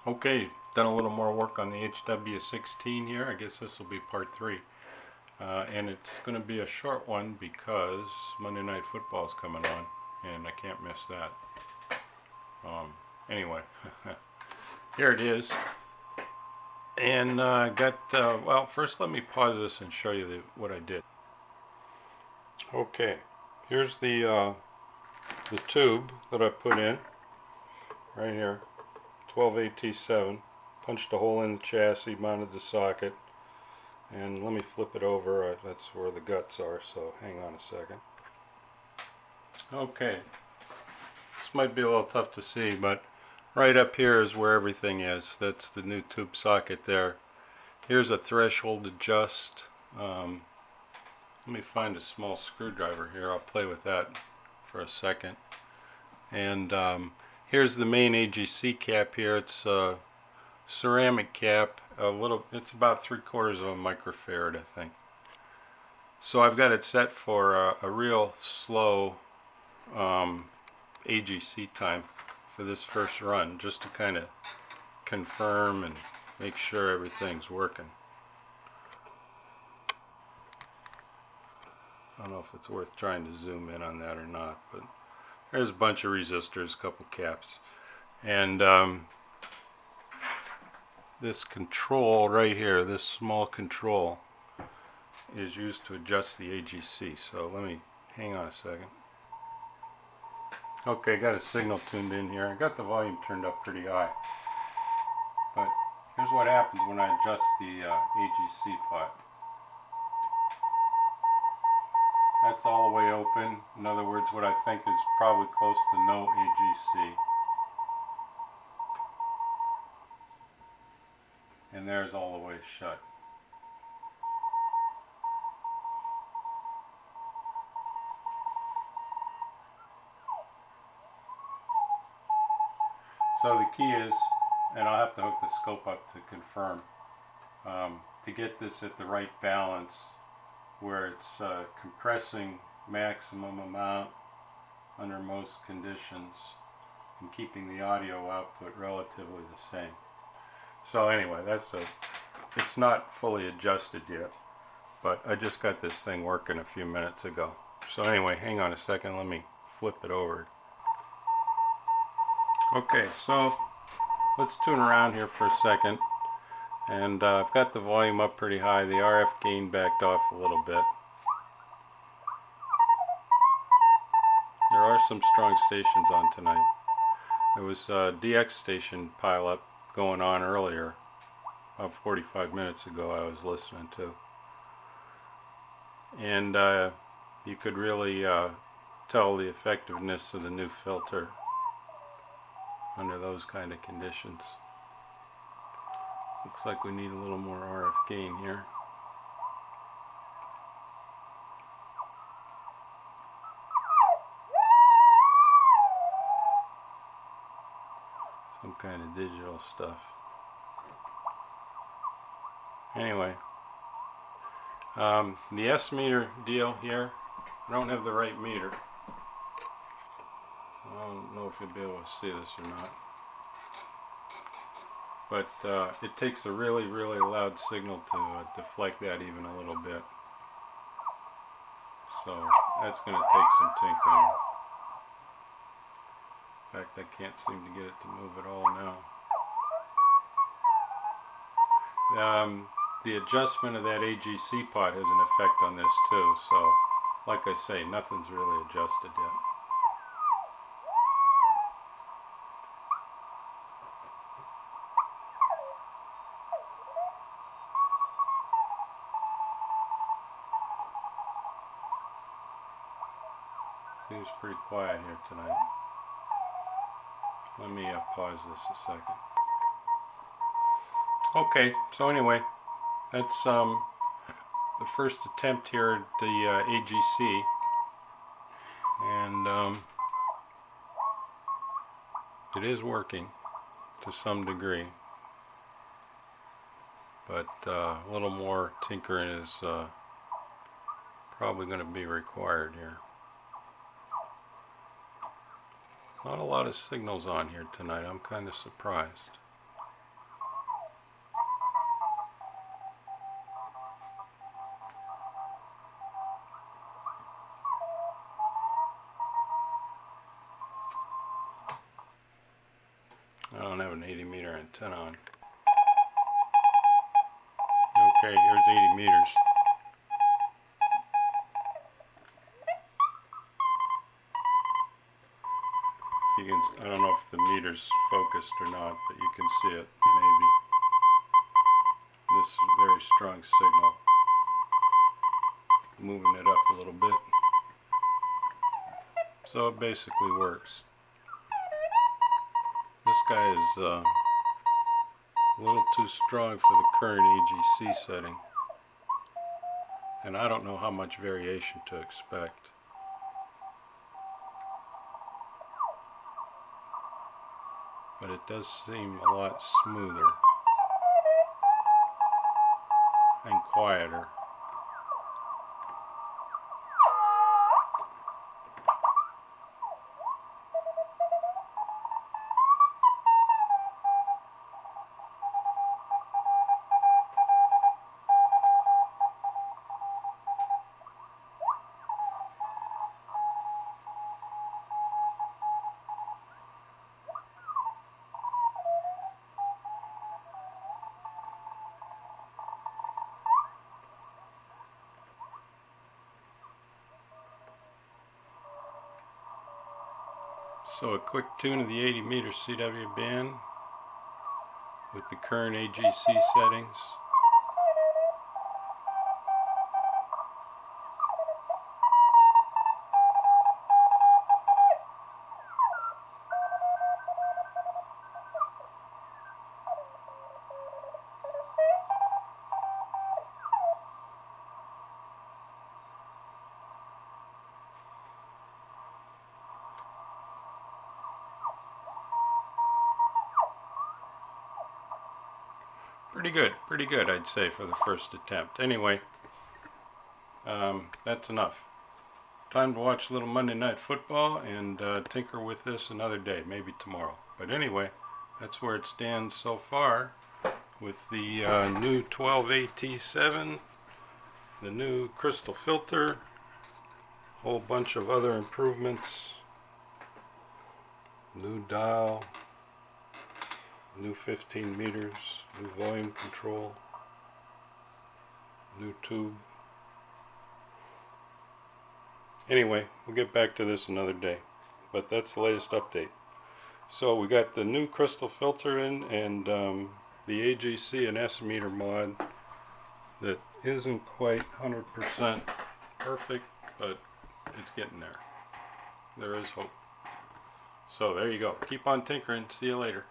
Okay, done a little more work on the HW-16 here. I guess this will be part 3. And it's going to be a short one because Monday Night Football is coming on and I can't miss that. Anyway, here it is. And I got, well, first let me pause this and show you what I did. Okay, here's the tube that I put in right here. 12AT7, punched a hole in the chassis, mounted the socket, and let me flip it over. That's where the guts are, so hang on a second. Okay, this might be a little tough to see, but right up here is where everything is. That's the new tube socket there. Here's a threshold adjust. Let me find a small screwdriver here. I'll play with that for a second. And here's the main AGC cap here. It's a ceramic cap, it's about 3/4 of a microfarad, I think. So I've got it set for a real slow AGC time for this first run, just to kind of confirm and make sure everything's working. I don't know if it's worth trying to zoom in on that or not, but there's a bunch of resistors, a couple caps, and this control right here, this small control, is used to adjust the AGC. So let me hang on a second. Okay, got a signal tuned in here. I got the volume turned up pretty high. But here's what happens when I adjust the AGC pot. That's all the way open. In other words, what I think is probably close to no AGC. And there's all the way shut. So the key is, and I'll have to hook the scope up to confirm, to get this at the right balance where it's compressing maximum amount under most conditions and keeping the audio output relatively the same. So anyway, it's not fully adjusted yet, but I just got this thing working a few minutes ago. So anyway, hang on a second, let me flip it over. Okay, so let's tune around here for a second. And I've got the volume up pretty high. The RF gain backed off a little bit. There are some strong stations on tonight. There was a DX station pileup going on earlier, about 45 minutes ago I was listening to. And you could really tell the effectiveness of the new filter under those kind of conditions. Looks like we need a little more RF gain here. Some kind of digital stuff. Anyway, the S meter deal here, I don't have the right meter. I don't know if you'll be able to see this or not. But it takes a really, really loud signal to deflect that even a little bit. So that's going to take some tinkering. In fact, I can't seem to get it to move at all now. The adjustment of that AGC pot has an effect on this too. So, like I say, nothing's really adjusted yet. Seems pretty quiet here tonight. Let me pause this a second. Okay, so anyway, that's the first attempt here at the AGC, and it is working to some degree, but a little more tinkering is probably going to be required here. Not a lot of signals on here tonight. I'm kind of surprised. don't have an 80 meter antenna on. Okay, here's 80 meters. If you can, I don't know if the meter's focused or not, but you can see it, maybe. This is a very strong signal. Moving it up a little bit. So it basically works. This guy is a little too strong for the current AGC setting. And I don't know how much variation to expect. But it does seem a lot smoother and quieter. So a quick tune of the 80 meter CW band with the current AGC settings. Pretty good, I'd say, for the first attempt. Anyway, that's enough. Time to watch a little Monday Night Football and tinker with this another day, maybe tomorrow. But anyway, that's where it stands so far with the new 12AT7, the new crystal filter, a whole bunch of other improvements, new dial, new 15 meters, new volume control, new tube. Anyway, we'll get back to this another day, but that's the latest update. So we got the new crystal filter in and the AGC and S meter mod that isn't quite 100% perfect, but it's getting there. There is hope. So there you go. Keep on tinkering. See you later.